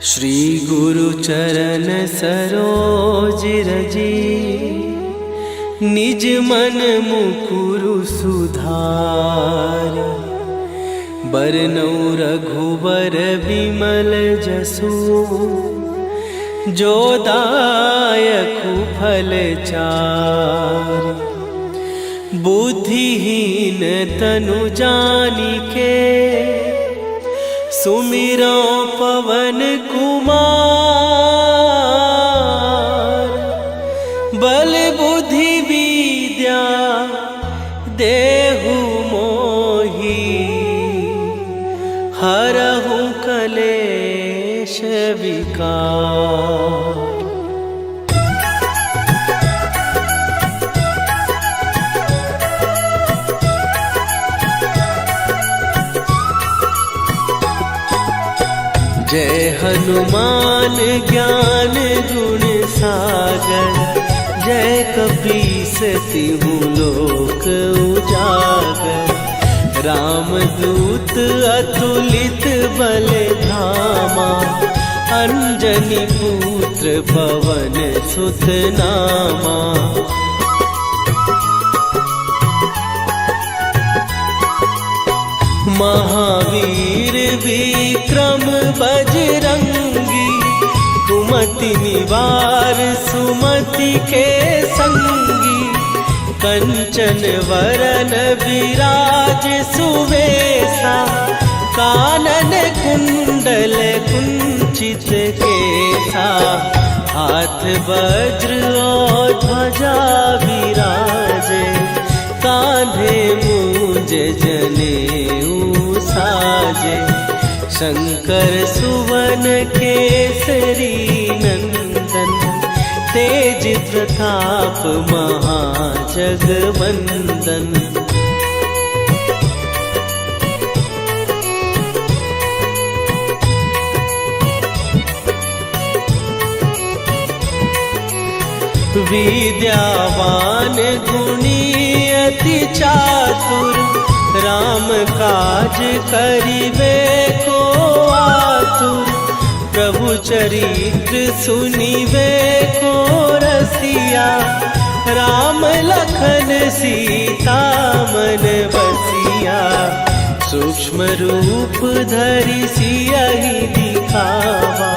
श्री गुरु चरण सरोज रजी, निज मन मुकुरु सुधार। बरनउँ रघुबर विमल जसु, जो दायकु फल चार। बुद्धिहीन तनु जानिके, सुमिरो पवन कुमार। बल बुद्धि विद्या देहु मोहि, हरहु कलेश विकार। जय हनुमान ज्ञान गुण सागर, जय कपीस तिहु लोक उजागर। रामदूत अतुलित बल धामा, अंजनी पुत्र पवन सुत नामा। महावीर विक्रम बजरंगी, कुमति निवार सुमति के संगी। कंचन वरन विराज सुवेशा, कानन कुंडल कुंचित केसा। हाथ वज्र और ध्वजा विराजे, कांधे मूंज जनेऊ साजे। शंकर सुवन केसरी नंदन, तेज प्रताप महाजगवंदन। विद्यावान गुणी अति चातुर, राम काज करिबे को आतुर। प्रभु चरित्र सुनिबे को रसिया, राम लखन सीता मन बसिया। सूक्ष्म रूप धरि सियहि दिखावा,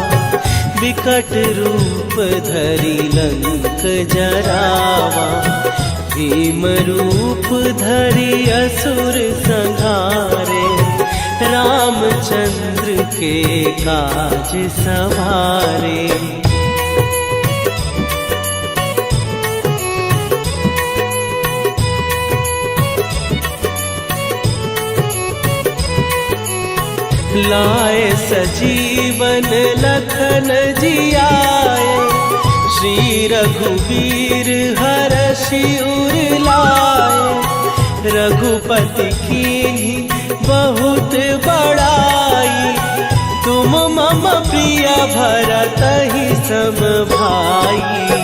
विकट रूप धरि लंक जरावा। भीम रूप धरि असुर संहारे, रामचंद्र के काज सवारे। लाए सजीवन लखन जियाए, श्री रघुवीर हरषि उर लाए। रघुपति कीन्ही बहुत बड़ाई, तुम मम प्रिय भरतहि सम भाई।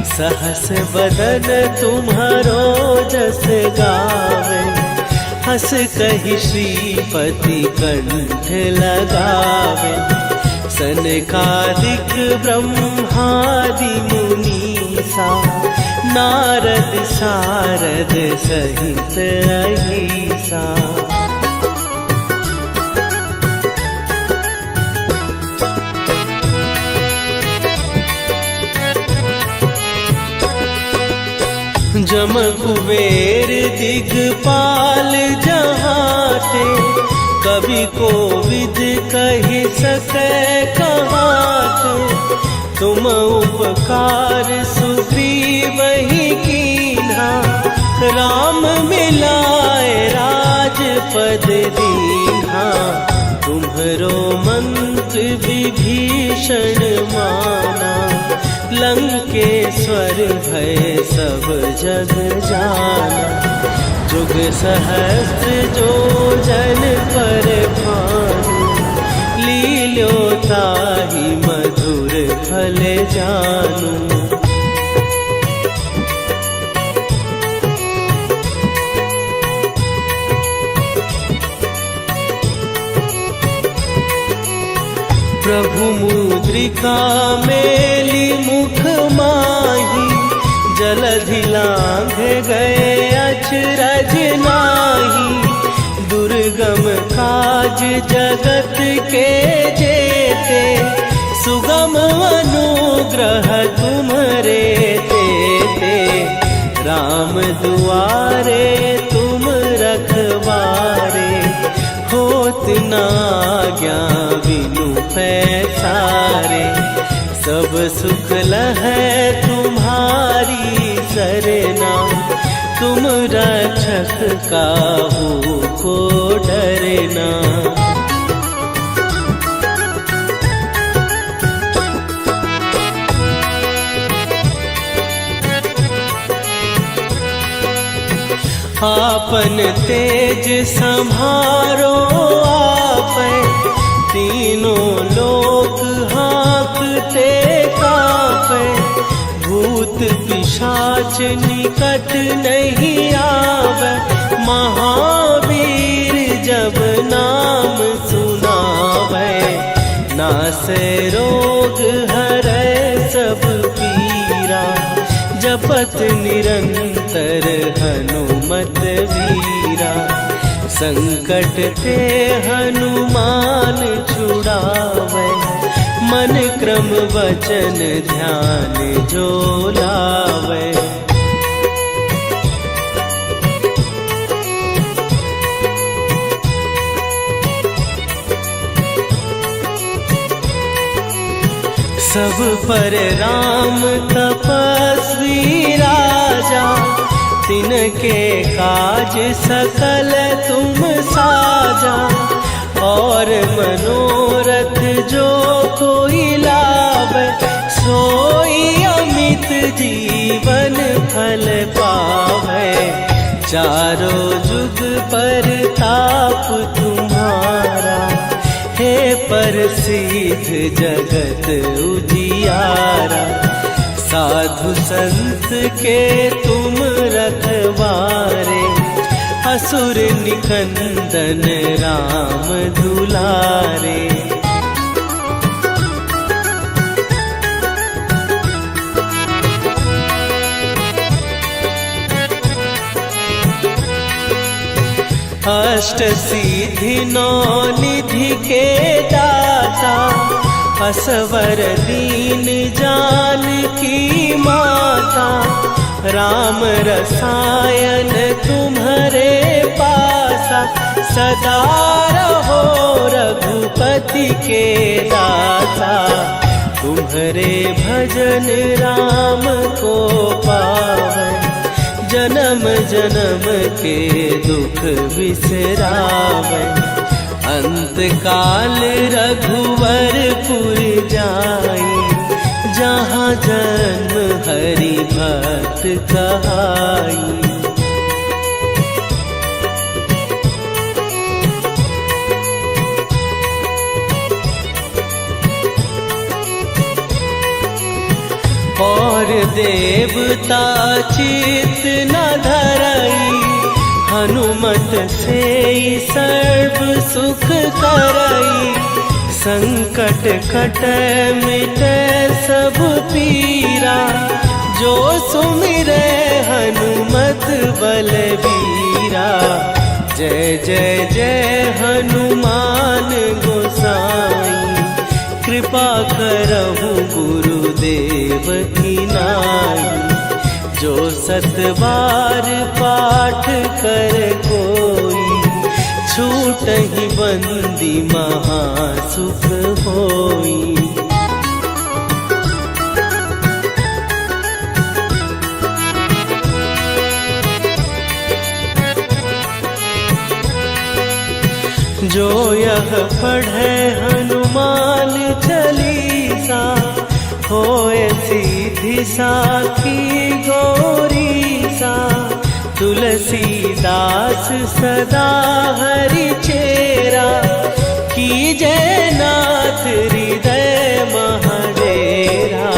सहस बदन तुम्हरो जस गावे, हस कहि श्रीपति कंठ लगावे। सनकादिक ब्रह्मादि मुनीसा, नारद सारद सहित अहिसा। जम कुबेर दिगपाल जहाते, कवि कोविद कहि सकै कहाते। तुम उपकार सुग्रीवहि कीन्हा, राम मिलाए राजपद दीन्हा। तुम्हरो मंत्र विभीषण माना, लंकेश्वर भय सब जग जाना। जुग सहस्त्र जो जन पर भानु, लील्यो ताहि मधुर फल जानू। प्रभु मुद्रिका मेली मुख माही, जलधि लांघ गए अचरज नाही। दुर्गम काज जगत के जेते, सुगम अनुग्रह तुम्हरे तेते। राम दुआरे तुम रखवारे, होत न आज्ञा बिनु पैसारे। सब सुख लहै तुम्हारी सरना, तुम रक्षक काहू को डरना। आपन तेज संभारो आपै, तीनों लोक हाँकते कापै। भूत पिशाच निकट नहीं आवे, महावीर जब नाम सुनावे। नासै रोग हरै सब पीरा, जपत निरंतर हनुमत वीरा। संकट ते हनुमान छुड़ावे, मन क्रम वचन ध्यान जो लावे। सब पर राम तपस्वी राजा, तिनके काज सकल तुम साजा। और मनोरथ जो कोई लावे, सोई अमित जीवन फल पावे। चारों जुग पर ताप तुम्हारा, हे प्रसिद्ध जगत उजियारा। साधु संत के तुम रखवारे, असुर निकंदन राम दुलारे। अष्ट सिद्धि नौ निधि के दाता, असवर दीन जानकी माता। राम रसायन तुम्हारे पासा, सदा रहो रघुपति के दासा। तुम्हारे भजन राम को पावे, जन्म जन्म के दुख बिसरावे। अंत काल रघुवरपुर जाई, जहाँ जन्म हरि भक्त कहाई। और देवता चित न धरई, हनुमत से सर्व सुख करई। संकट कटै मिटै सब पीरा, जो सुमिरै हनुमत बलबीरा। जय जय जय हनुमान गोसाई, कृपा करहु गुरुदेव की नाई। जो सत बार पाठ कर कोई, छूटहि बंदी महासुख होई। जो यह पढ़े हनुमान चालीसा, होए सीधी साखी गौरीसा। तुलसीदास सदा हरि चेरा, कीजय नाथ हृदय महडेरा।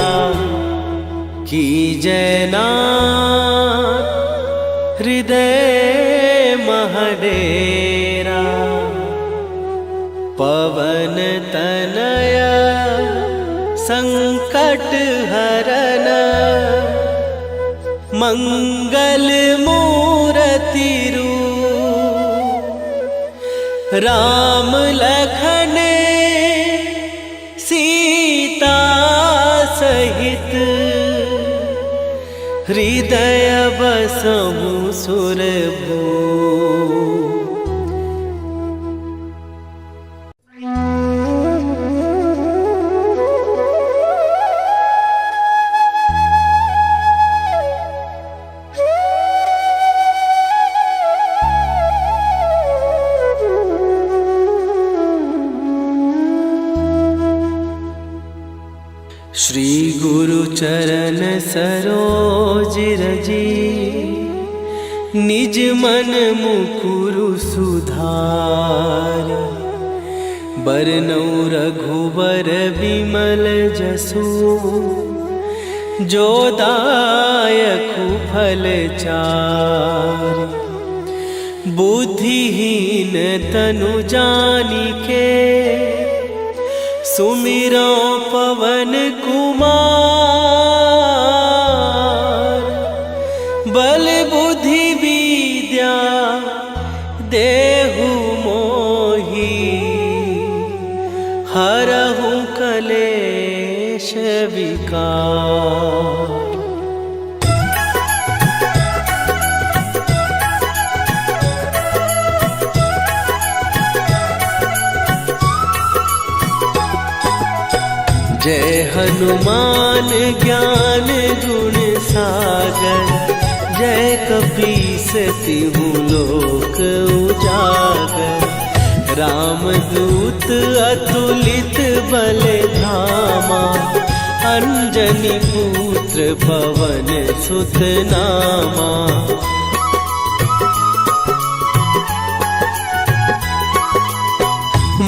कीजय नाथ हृदय महडेरा। पवन तनया संकट हरन मंगल मूर्ति रूप राम लखन सीता सहित हृदय बसहु सुरभू। श्री गुरु चरण सरोज रजी निज मन मुकुरु सुधार। बरनउँ रघुबर विमल जसु जो दायकु फल चार। बुद्धिहीन तनु जानिके सुमिरो पवन कुमार। बल बुद्धि विद्या देहु मोहि हरहु कलेश विकार। जय हनुमान ज्ञान गुण सागर। जय कपीस तिहु लोक उजागर। रामदूत अतुलित बल धामा। अंजनी पुत्र पवन सुत नामा।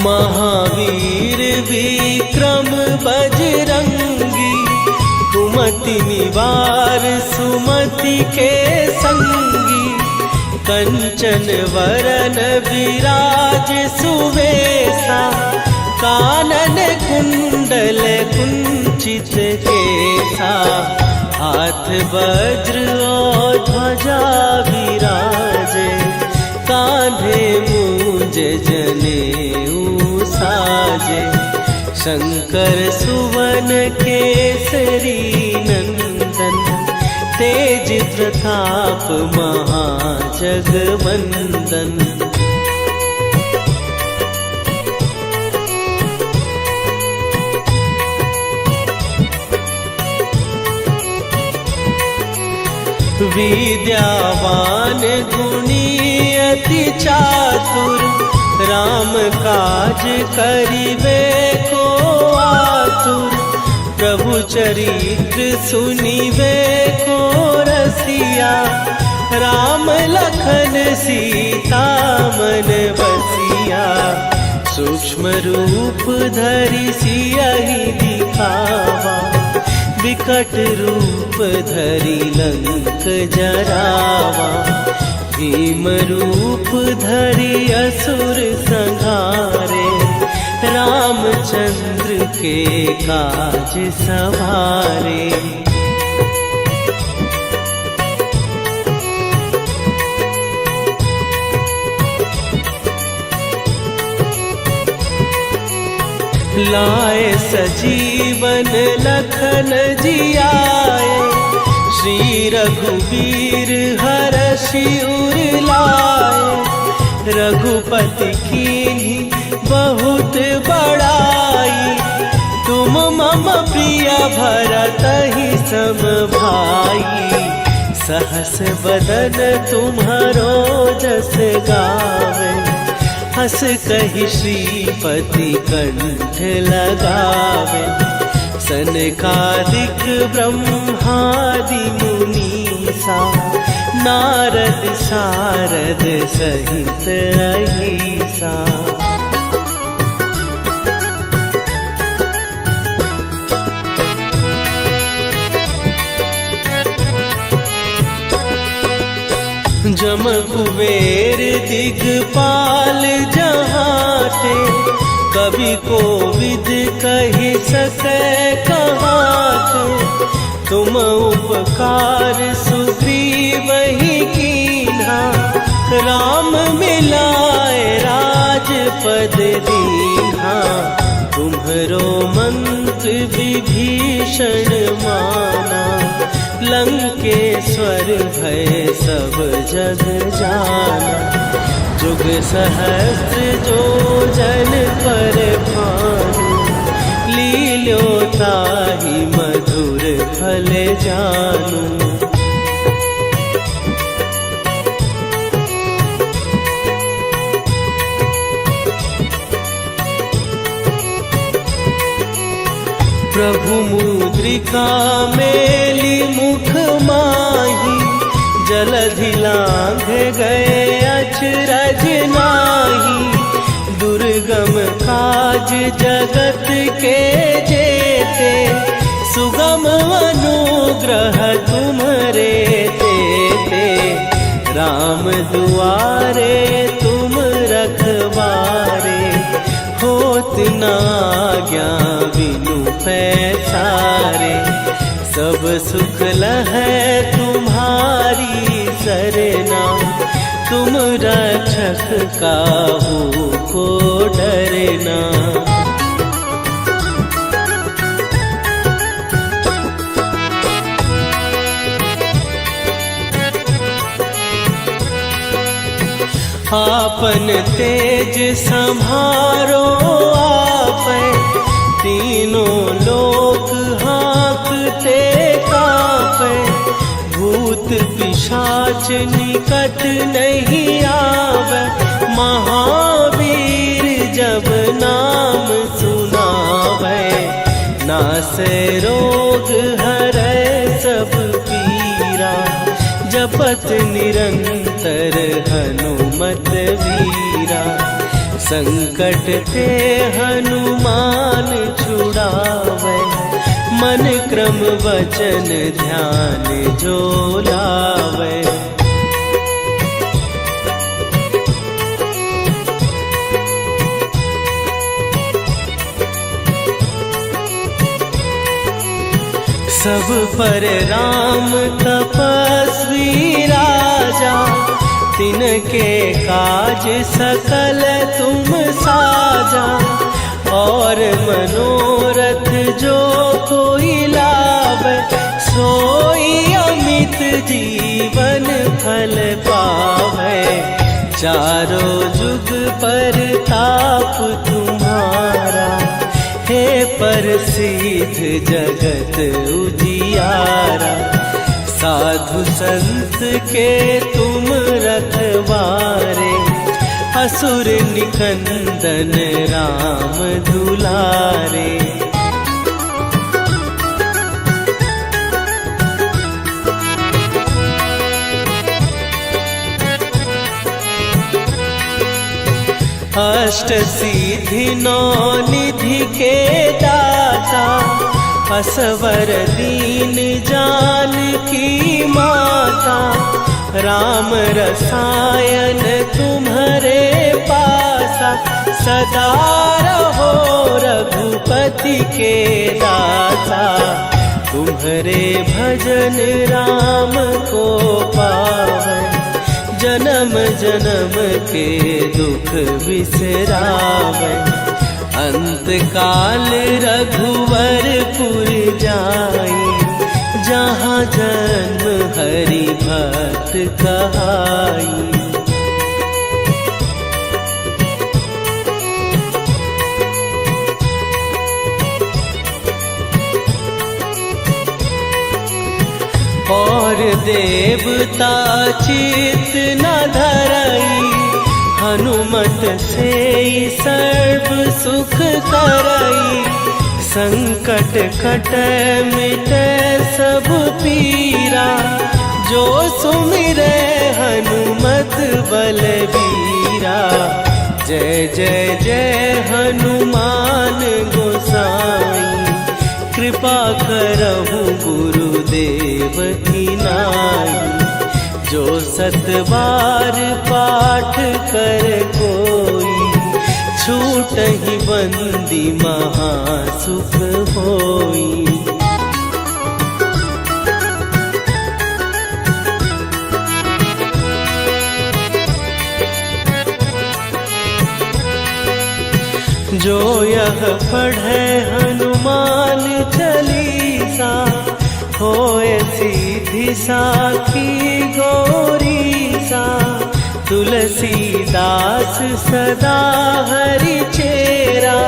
महावीर विक्रम बजरंगी। कुमति निवार सुमति के संगी। कंचन वरन विराज सुवेशा। कानन कुंडल कुंचित केसा। हाथ वज्र और ध्वजा विराजे। कांधे मूंज जनेऊ साजे। शंकर सुवन केसरी नंदन। तेज प्रताप महाजगवंदन। विद्यावान गुणी अति चातुर। राम काज करिबे को आतुर। प्रभु चरित्र सुनिबे को रसिया। राम लखन सीता मन बसिया। सूक्ष्म रूप धरि सियहि दिखावा। विकट रूप धरि लंक जरावा। भीम रूप धरि असुर संहारे। रामचंद्र के काज सवारे। लाए सजीवन लखन जियाए। श्री रघुवीर हरषि उर लाए। रघुपति कीन्ही बहुत बड़ाई। तुम मम प्रिय भरतहि सम भाई। सहस बदन तुम्हारो जस गावे। हस कहि श्रीपति कंठ लगावे। सनकादिक ब्रह्मादि मुनीसा। नारद सारद सहित अहिसा। जम कुबेर दिगपाल जहाते। कवि को विद कही सके कहात, तुम उपकार सुग्रीव ही कीन्हा, राम मिलाए राजपद दीन्हा। तुम्हरो मंत्र विभीषण माना, लंकेश्वर भय सब जग जाना। जुग सहस्त्र जो जन पर भानु, लील्यो ताहि मधुर फल जानू। प्रभु मुद्रिका मेली मुख माही, जलधि लांघ गए अचरज नाही। दुर्गम काज जगत के जेते, सुगम अनुग्रह तुम्हरे तेते। राम दुआरे तुम रखवारे, होत न आज्ञा बिनु पैसारे। सब सुख लहै तुम्हारी सरना, तुम रक्षक काहू को डरना। आपन तेज संभारो आपै, तीनों लोक हाँकते कापै। भूत पिशाच निकट नहीं आवे, महावीर जब नाम सुनावे। नासै रोग हरै सब पीरा, जपत निरंतर हनुमत वीरा। संकट ते हनुमान छुड़ावे, मन क्रम वचन ध्यान जो लावे। सब पर राम तपस्वी राजा, तिनके काज सकल तुम साजा। और मनोरथ जो कोई लावे, सोई अमित जीवन फल पावे। चारों जुग पर ताप तुम्हारा, हे प्रसिद्ध जगत उजियारा। साधु संत के तुम रखवारे, असुर निकंदन राम दुलारे। अष्ट सिद्धि नौ निधि के दाता, असवर दीन जानकी माता। राम रसायन तुम्हारे पासा, सदा रहो रघुपति के दासा। तुम्हारे भजन राम को पावै, जन्म जन्म के दुख बिसरावे। अंत काल रघुवरपुर जाई, जहाँ जन्म हरि भक्त कहाई। और देवता चित न धरई, हनुमत से सर्व सुख करई। संकट कट मिटे सब पीरा, जो सुमिरे हनुमत बलबीरा। जय जय जय हनुमान गोसाई, कृपा करहु गुरुदेव की नाई। जो सत बार पाठ कर कोई, छूट छूटहि बंदी महासुख होई। जो यह पढ़े हनुमान चालीसा, होए सीधी साखी गौरी सा। तुलसीदास सदा हरि चेरा,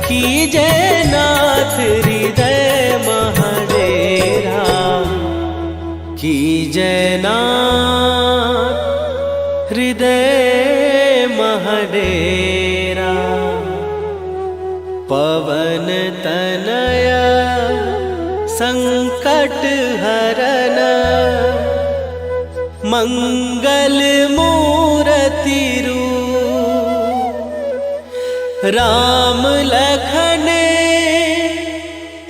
कीजय नाथ हृदय महडेरा। कीजय नाथ हृदय महडेरा। पवन तनय संकट हरन, मंगल मूरति रूप। राम लखन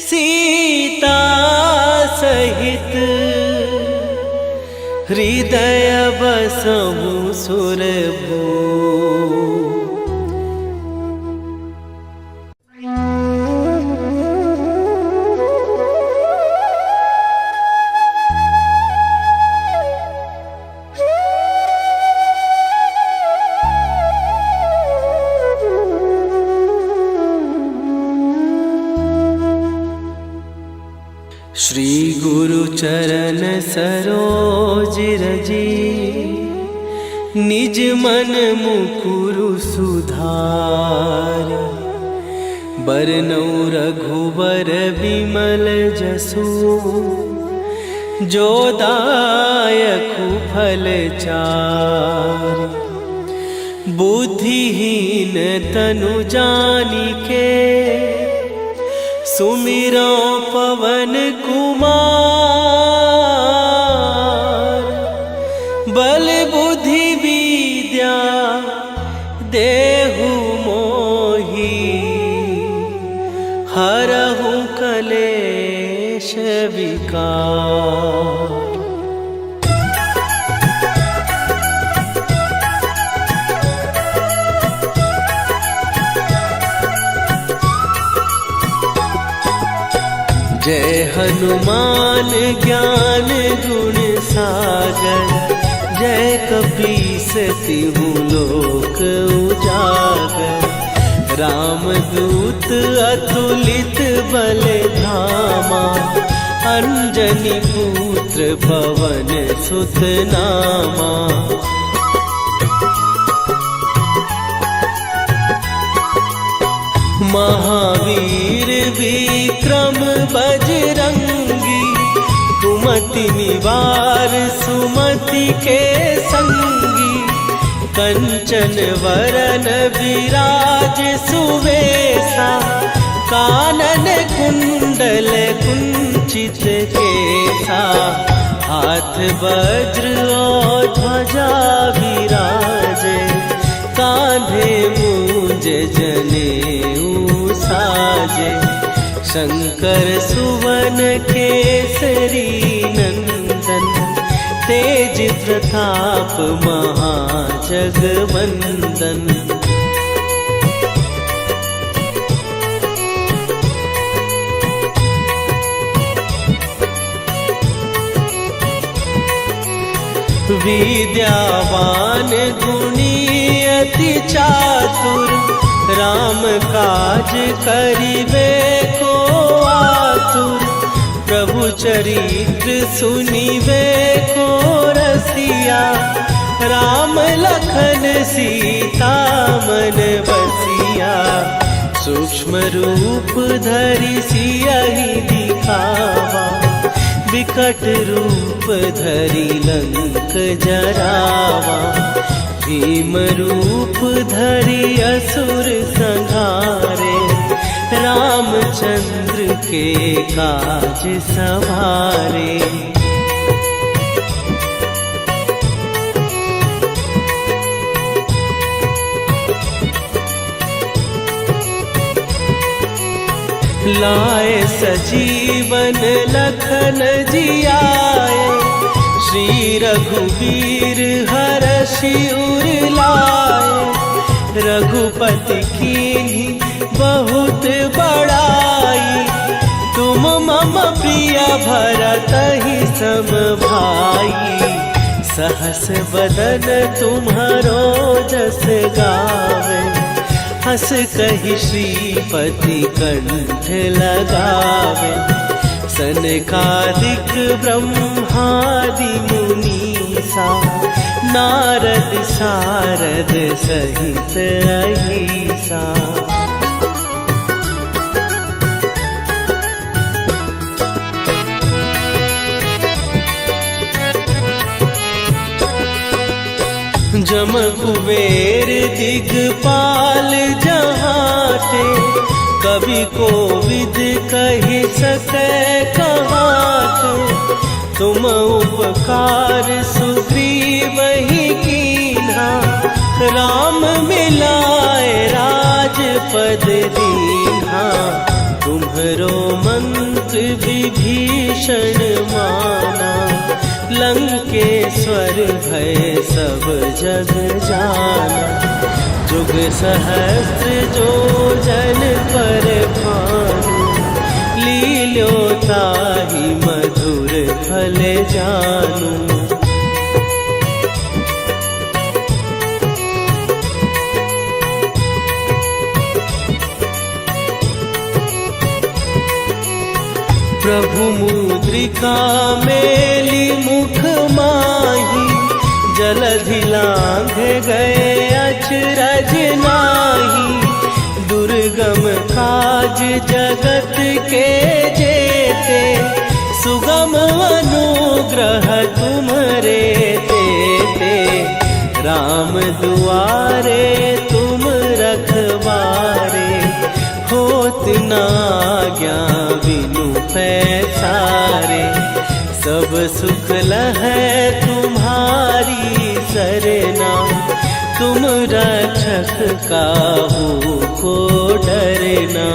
सीता सहित, हृदय बसहु सुरभूप। श्री गुरु चरण सरोज रजी, निज मन मुकुरु सुधार। बरनौ रघुबर बिमल जसु, जो दायकु फल चार। बुद्धिहीन तनु जानिके, सुमिरो पवन कुमार। बल बुद्धि विद्या देहु मोहि, हरहु कलेश विकार। जय हनुमान ज्ञान गुण सागर, जय कपीस तिहु लोक उजागर। रामदूत अतुलित बल धामा, अंजनी पुत्र पवन सुत नामा। महावीर विक्रम बजरंगी, कुमति निवार सुमति के संगी। कंचन वरन विराज सुवेशा, कानन कुंडल कुंचित केसा। हाथ वज्र और ध्वजा विराजे, कांधे मूंज जनेऊ साजे। शंकर सुवन केसरी नंदन, तेज प्रताप महाजगवंदन। विद्यावान गुणी अति चातुर, राम काज करिबे को आतुर। प्रभु चरित्र सुनिबे को रसिया, राम लखन सीता मन बसिया। सूक्ष्म रूप धरि सियहि दिखावा, विकट रूप धरि लंक जरावा। भीम रूप धरि असुर संहारे, रामचंद्र के काज सवारे। लाए सजीवन लखन जियाए, श्री रघुवीर हरषि उर लाए। रघुपति कीन्ही बहुत बड़ाई। तुम मम प्रिय भरत ही सम भाई। सहस बदन तुम्हारो जस गावे। हस कहि श्रीपति कंठ लगावे। सनकादिक ब्रह्मादि मुनीसा। नारद सारद सहित अहिसा। जम कुबेर दिगपाल जहाते। कवि कोविद कहि सकै कहाते। तुम उपकार सुग्रीव ही कीन्हा। राम मिलाए राजपद दीन्हा। तुम्हरो मंत्र विभीषण माना। लंकेश्वर भय सब जग जाना। जुग सहस्त्र जो जन पर भानु। लील्यो ताहि मधुर फल जानू। प्रभु मुद्रिका मेली मुख माही। जलधि लांघ गए अचरज नाही। दुर्गम काज जगत के जेते। सुगम अनुग्रह तुम्हरे तेते। राम दुआरे तुम रखवारे। होत न आज्ञा बिनु पैसारे। सब सुख लहै तुम्हारी सरना। तुम रक्षक काहू को डरना।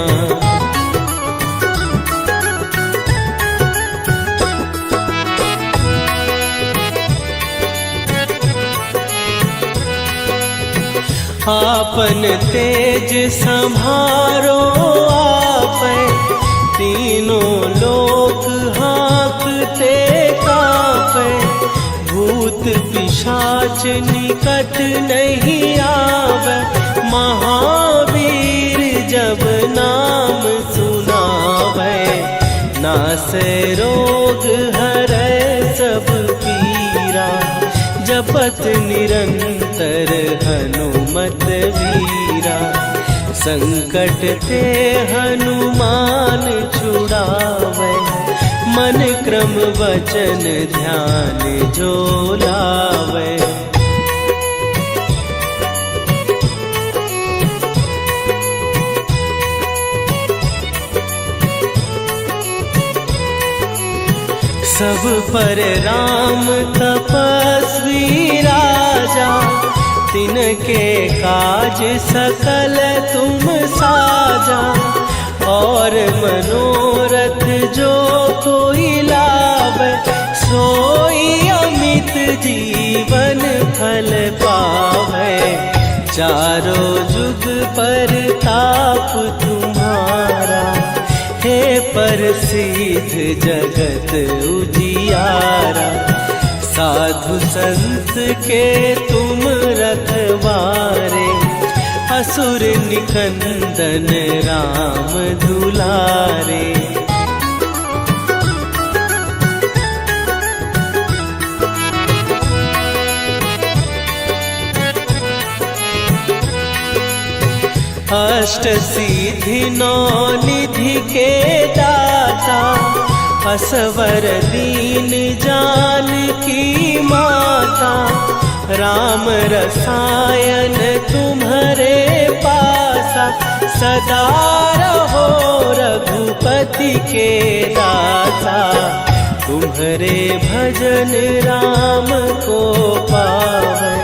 आपन तेज सम्हारो आपै। तीनों लोक हाँकते कांपै। भूत पिशाच निकट नहीं आवे। महावीर जब नाम सुनावे। नासै रोग हरै सब पीरा। जपत निरंतर हनुमत वीरा। संकट ते हनुमान छुड़ावे। मन क्रम वचन ध्यान जो लावे। सब पर राम तपस्वी राजा। तिनके काज सकल तुम साजा। और मनोरथ जो कोई लावे। सोई अमित जीवन फल पावे। चारों जुग पर ताप तुम्हारा। हे प्रसिद्ध जगत उजियारा। साधु संत के तुम रखवारे। असुर निकंदन राम दुलारे। अष्ट सिद्धि नौ निधि के दाता। असवर दीन जानकी माता। राम रसायन तुम्हारे पासा। सदा रहो रघुपति के दासा। तुम्हारे भजन राम को पावे।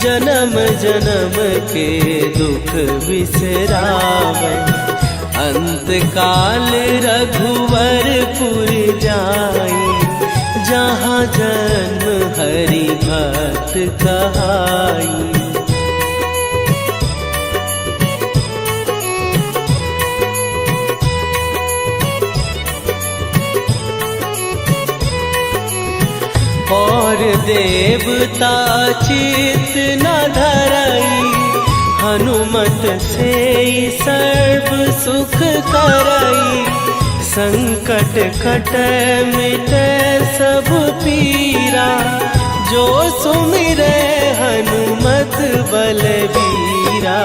जन्म जन्म के दुख बिसरावे। अंत काल रघुवरपुर जाई। जहाँ जन्म हरि भक्त कहाई। देवता चित न धरई, हनुमत से सर्व सुख करई। संकट कटै मिटै सब पीरा, जो सुमिरै हनुमत बलबीरा।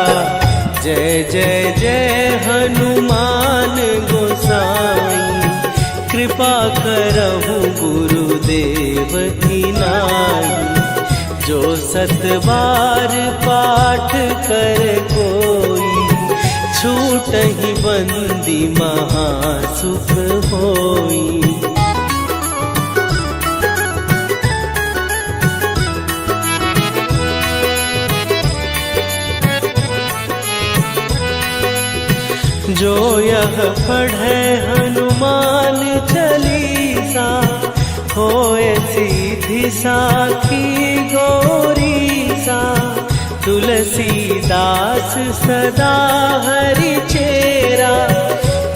जय जय जय हनुमान गोसाई, कृपा करहु गुरुदेव की नाई। जो 7 बार पाठ कर कोई, छूटहि बंदी महासुख होई। जो यह पढ़े हनुमान चालीसा, होए सीधी साखी गौरीसा। तुलसीदास सदा हरि चेरा,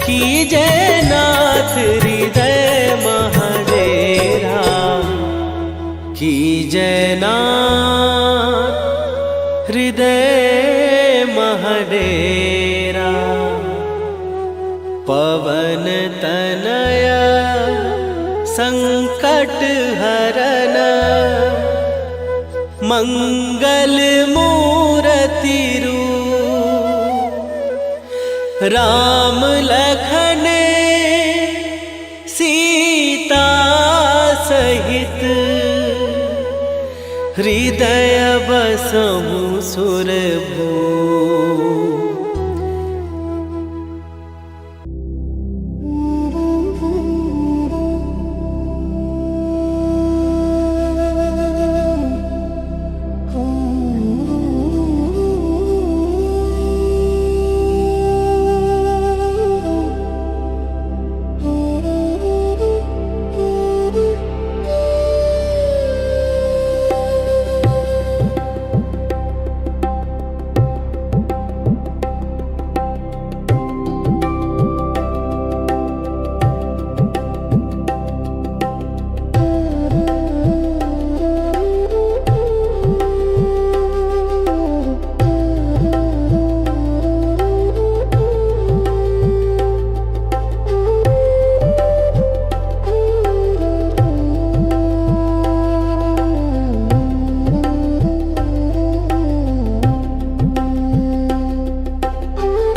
कीजै नाथ हृदय महडेरा। कीजै नाथ हृदय महडेरा। पवन तनय संकट हरन, मंगल मूरति रूप। राम लखन सीता सहित, हृदय बसहु सुरभूप।